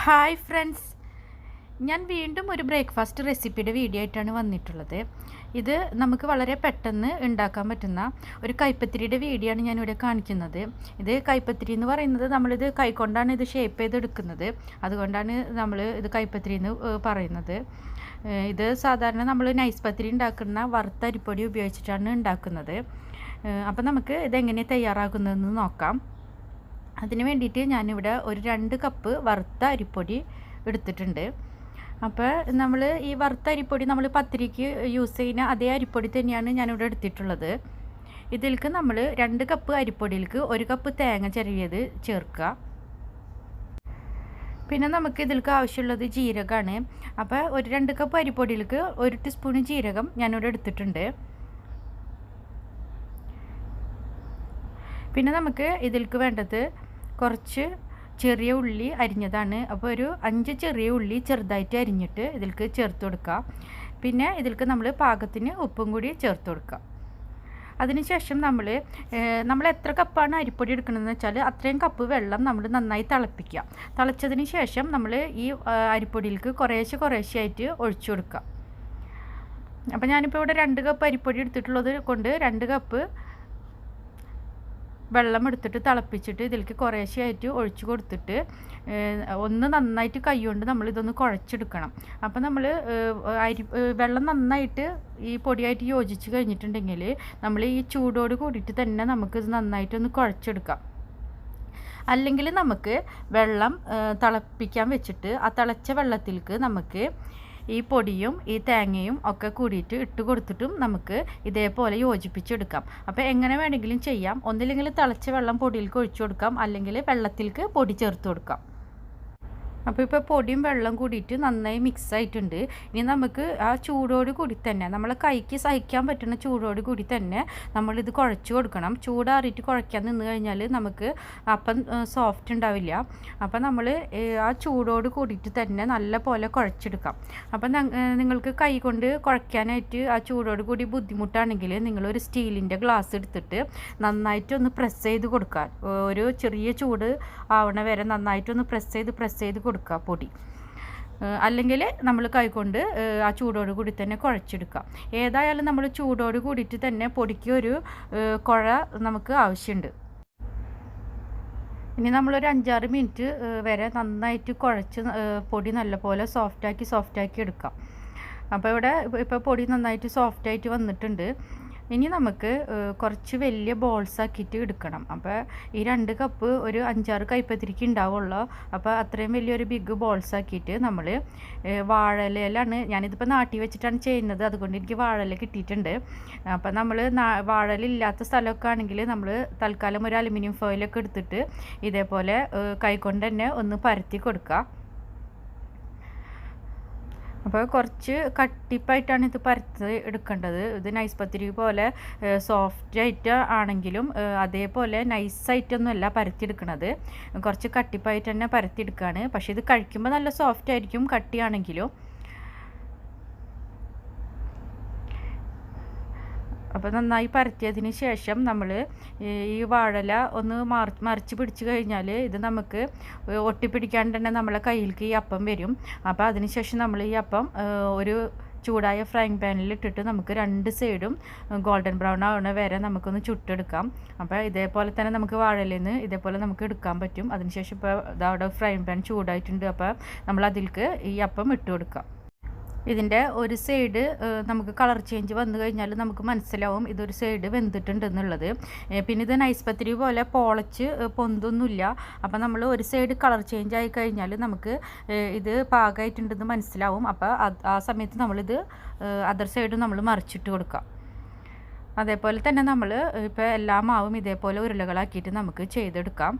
Hi friends, ഞാൻ വീണ്ടും ഒരു ബ്രേക്ക്ഫാസ്റ്റ് റെസിപ്പിയുടെ വീഡിയോ ആയിട്ടാണ് വന്നിട്ടുള്ളത്. ഇത് നമുക്ക് വളരെ പെട്ടെന്ന് ഉണ്ടാക്കാൻ പറ്റുന്ന ഒരു കൈപ്പത്തിരിയുടെ വീഡിയോ ആണ് ഞാനിവിടെ കാണിക്കുന്നത്. ഇത് കൈപ്പത്തിരി എന്ന് പറയുന്നത് നമ്മളിത് കൈകൊണ്ടാണ് ഇത് ഷേപ്പ് ചെയ്തെടുക്കുന്നത്. അതുകൊണ്ടാണ് നമ്മൾ ഇത് കൈപ്പത്തിരി എന്ന് പറയുന്നത്. ഇത് സാധാരണ നമ്മൾ നൈസ് പത്തിരി ഉണ്ടാക്കുന്ന വറുത്ത അരിപ്പൊടി ഉപയോഗിച്ചിട്ടാണ് ഉണ്ടാക്കുന്നത്. അപ്പോൾ നമുക്ക് ഇതെങ്ങനെ തയ്യാറാക്കുന്നതെന്ന് നോക്കാം. അതിന് വേണ്ടിയിട്ട് ഞാനിവിടെ ഒരു 2 കപ്പ് വറുത്ത അരിപ്പൊടി എടുത്തിട്ടുണ്ട്. അപ്പോൾ നമ്മൾ ഈ വറുത്ത അരിപ്പൊടി നമ്മൾ പത്തിരിക്ക് യൂസ് ചെയ്യുന്ന അതേ അരിപ്പൊടി തന്നെയാണ് ഞാനിവിടെ എടുത്തിട്ടുള്ളത്. ഇതിലേക്ക് നമ്മൾ 2 കപ്പ് അരിപ്പൊടിയിലേക്ക് 1 കപ്പ് തേങ്ങ ചിരവിയത് ചേർക്കുക. പിന്നെ നമുക്ക് ഇതിലേക്ക് ആവശ്യമുള്ളത് ജീരകമാണ്. അപ്പോൾ ഒരു 2 കപ്പ് അരിപ്പൊടിയിലേക്ക് 1 ടീസ്പൂൺ ജീരകം ഞാനിവിടെ എടുത്തിട്ടുണ്ട്. പിന്നെ നമുക്ക് ഇതിലേക്ക് വേണ്ടത് കുറച്ച് ചെറിയ ഉള്ളി അരിഞ്ഞതാണ്. അപ്പോൾ ഒരു 5 ചെറിയ ഉള്ളി ചെറുതായിട്ട് അരിഞ്ഞിട്ട് ഇതിലേക്ക് ചേർത്ത് കൊടുക്കുക. പിന്നെ ഇതിലേക്ക് നമ്മൾ പാകത്തിന് ഉപ്പും കൂടി ചേർത്ത് കൊടുക്കുക. അതിനുശേഷം നമ്മൾ എത്ര കപ്പാണ് അരിപ്പൊടി എടുക്കണമെന്ന് വെച്ചാൽ അത്രയും കപ്പ് വെള്ളം നമ്മൾ നന്നായി തിളപ്പിക്കുക. തിളച്ചതിന് ശേഷം നമ്മൾ ഈ അരിപ്പൊടിയിലേക്ക് കുറേശ്ശെ ആയിട്ട് ഒഴിച്ചു കൊടുക്കുക. അപ്പോൾ ഞാനിപ്പോൾ ഇവിടെ 2 കപ്പ് അരിപ്പൊടി എടുത്തിട്ടുള്ളത് കൊണ്ട് 2 കപ്പ് വെള്ളം എടുത്തിട്ട് തിളപ്പിച്ചിട്ട് ഇതിലേക്ക് കുറേശ്ശെ ആയിട്ട് ഒഴിച്ചു കൊടുത്തിട്ട് ഒന്ന് നന്നായിട്ട് കൈകൊണ്ട് നമ്മളിതൊന്ന് കുഴച്ചെടുക്കണം. അപ്പോൾ നമ്മൾ വെള്ളം നന്നായിട്ട് ഈ പൊടിയായിട്ട് യോജിച്ച് കഴിഞ്ഞിട്ടുണ്ടെങ്കിൽ നമ്മൾ ഈ ചൂടോട് കൂടിയിട്ട് തന്നെ നമുക്കിത് നന്നായിട്ടൊന്ന് കുഴച്ചെടുക്കാം. അല്ലെങ്കിൽ നമുക്ക് വെള്ളം തിളപ്പിക്കാൻ വെച്ചിട്ട് ആ തിളച്ച വെള്ളത്തിലേക്ക് നമുക്ക് ഈ പൊടിയും ഈ തേങ്ങയും ഒക്കെ കൂടിയിട്ട് ഇട്ട് കൊടുത്തിട്ടും നമുക്ക് ഇതേപോലെ യോജിപ്പിച്ചെടുക്കാം. അപ്പോൾ എങ്ങനെ വേണമെങ്കിലും ചെയ്യാം. ഒന്നില്ലെങ്കിൽ തിളച്ച വെള്ളം പൊടിയിലേക്ക് ഒഴിച്ചു കൊടുക്കാം, അല്ലെങ്കിൽ വെള്ളത്തിലേക്ക് പൊടി ചേർത്ത് കൊടുക്കാം. അപ്പോൾ ഇപ്പോൾ പൊടിയും വെള്ളം കൂടിയിട്ട് നന്നായി മിക്സ് ആയിട്ടുണ്ട്. ഇനി നമുക്ക് ആ ചൂടോട് കൂടി തന്നെ നമ്മളെ കൈക്ക് സഹിക്കാൻ പറ്റുന്ന ചൂടോട് കൂടി തന്നെ നമ്മളിത് കുഴച്ച് കൊടുക്കണം. ചൂടാറിയിട്ട് കുഴയ്ക്കാൻ നിന്ന് കഴിഞ്ഞാൽ നമുക്ക് അപ്പം സോഫ്റ്റ് ഉണ്ടാവില്ല. അപ്പോൾ നമ്മൾ ആ ചൂടോട് കൂടിയിട്ട് തന്നെ നല്ല പോലെ കുഴച്ചെടുക്കാം. അപ്പം നിങ്ങൾക്ക് കൈ കൊണ്ട് കുഴയ്ക്കാനായിട്ട് ആ ചൂടോട് കൂടി ബുദ്ധിമുട്ടാണെങ്കിൽ നിങ്ങളൊരു സ്റ്റീലിൻ്റെ ഗ്ലാസ് എടുത്തിട്ട് നന്നായിട്ടൊന്ന് പ്രസ് ചെയ്ത് കൊടുക്കുക. ഒരു ചെറിയ ചൂട് ആവണ വരെ നന്നായിട്ടൊന്ന് പ്രസ് ചെയ്ത് കൊടുക്കുക പൊടി. അല്ലെങ്കിൽ നമ്മൾ കൈകൊണ്ട് ആ ചൂടോട് കൂടി തന്നെ കുഴച്ചെടുക്കാം. ഏതായാലും നമ്മൾ ചൂടോട് കൂടിയിട്ട് തന്നെ പൊടിക്ക് ഒരു കുഴ നമുക്ക് ആവശ്യമുണ്ട്. ഇനി നമ്മളൊരു 5-6 മിനിറ്റ് വരെ നന്നായിട്ട് കുഴച്ച് പൊടി നല്ലപോലെ സോഫ്റ്റാക്കി എടുക്കാം. അപ്പോൾ ഇപ്പോൾ പൊടി നന്നായിട്ട് സോഫ്റ്റായിട്ട് വന്നിട്ടുണ്ട്. ഇനി നമുക്ക് കുറച്ച് വലിയ ബോൾസ് ആക്കിയിട്ട് എടുക്കണം. അപ്പോൾ ഈ 2 കപ്പ് ഒരു 5-6 കൈപ്പത്തിരിക്ക് ഉണ്ടാവുള്ളൂ. അപ്പോൾ അത്രയും വലിയൊരു ബിഗ് ബോൾസ് ആക്കിയിട്ട് നമ്മൾ വാഴയിലാണ്, ഞാനിതിപ്പോൾ നാട്ടി വെച്ചിട്ടാണ് ചെയ്യുന്നത്, അതുകൊണ്ട് എനിക്ക് വാഴയില കിട്ടിയിട്ടുണ്ട്. അപ്പോൾ നമ്മൾ വാഴയിലില്ലാത്ത സ്ഥലമൊക്കെ ആണെങ്കിൽ നമ്മൾ തൽക്കാലം ഒരു അലുമിനിയം ഫോയിലൊക്കെ എടുത്തിട്ട് ഇതേപോലെ കൈകൊണ്ട് തന്നെ ഒന്ന് പരത്തി കൊടുക്കുക. അപ്പോൾ കുറച്ച് കട്ടിപ്പായിട്ടാണ് ഇത് പരത്തി എടുക്കേണ്ടത്. ഇത് നൈസ് പത്തിരി പോലെ സോഫ്റ്റായിട്ട് ആണെങ്കിലും അതേപോലെ നൈസായിട്ടൊന്നുമല്ല പരത്തിയെടുക്കണത്. കുറച്ച് കട്ടിപ്പായിട്ട് തന്നെ പരത്തിയെടുക്കുകയാണ്. പക്ഷേ ഇത് കഴിക്കുമ്പോൾ നല്ല സോഫ്റ്റ് ആയിരിക്കും കട്ടിയാണെങ്കിലും. അപ്പോൾ നന്നായി പരത്തിയതിന് ശേഷം നമ്മൾ ഈ വാഴല ഒന്ന് മറിച്ച് പിടിച്ച് കഴിഞ്ഞാൽ ഇത് നമുക്ക് ഒട്ടിപ്പിടിക്കാണ്ട് തന്നെ നമ്മളെ കയ്യിലേക്ക് ഈ അപ്പം വരും. അപ്പോൾ അതിന് ശേഷം നമ്മൾ ഈ അപ്പം ഒരു ചൂടായ ഫ്രൈങ് പാനിൽ ഇട്ടിട്ട് നമുക്ക് 2 സൈഡും ഗോൾഡൻ ബ്രൗൺ ആവണ വരെ നമുക്കൊന്ന് ചുട്ടെടുക്കാം. അപ്പോൾ ഇതേപോലെ തന്നെ നമുക്ക് വാഴയിൽ നിന്ന് ഇതേപോലെ നമുക്ക് എടുക്കാൻ പറ്റും. അതിനുശേഷം ഇപ്പോൾ അവിടെ ഫ്രൈങ് പാൻ ചൂടായിട്ടുണ്ട്. അപ്പോൾ നമ്മൾ അതിലേക്ക് ഈ അപ്പം ഇട്ട് കൊടുക്കാം. ഇതിൻ്റെ ഒരു സൈഡ് നമുക്ക് കളർ ചേഞ്ച് വന്നു കഴിഞ്ഞാൽ നമുക്ക് മനസ്സിലാവും ഇതൊരു സൈഡ് വെന്തിട്ടുണ്ടെന്നുള്ളത്. പിന്നെ ഇത് നൈസ് പത്തിരി പോലെ പൊളച്ച് പൊന്തൊന്നുമില്ല. അപ്പം നമ്മൾ ഒരു സൈഡ് കളർ ചേഞ്ച് ആയി കഴിഞ്ഞാൽ നമുക്ക് ഇത് പാകമായിട്ടുണ്ടെന്ന് മനസ്സിലാവും. അപ്പോൾ ആ സമയത്ത് നമ്മളിത് അതർ സൈഡ് നമ്മൾ മറിച്ചിട്ട് കൊടുക്കാം. അതേപോലെ തന്നെ നമ്മൾ ഇപ്പോൾ എല്ലാ മാവും ഇതേപോലെ ഉരുളകളാക്കിയിട്ട് നമുക്ക് ചെയ്തെടുക്കാം.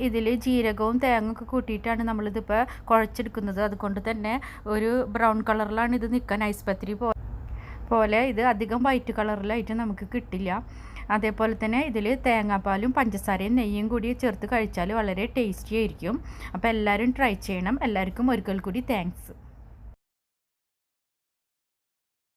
ഇതിൽ ജീരകവും തേങ്ങയൊക്കെ കൂട്ടിയിട്ടാണ് നമ്മളിതിപ്പോൾ കുഴച്ചെടുക്കുന്നത്. അതുകൊണ്ട് തന്നെ ഒരു ബ്രൗൺ കളറിലാണ് ഇത് നിൽക്കുക. നൈസ് പത്തിരി പോലെ ഇത് അധികം വൈറ്റ് കളറിലായിട്ട് നമുക്ക് കിട്ടില്ല. അതേപോലെ തന്നെ ഇതിൽ തേങ്ങാപ്പാലും പഞ്ചസാരയും നെയ്യും കൂടി ചേർത്ത് കഴിച്ചാൽ വളരെ ടേസ്റ്റി ആയിരിക്കും. അപ്പോൾ എല്ലാവരും ട്രൈ ചെയ്യണം. എല്ലാവർക്കും ഒരിക്കൽ കൂടി താങ്ക്സ്.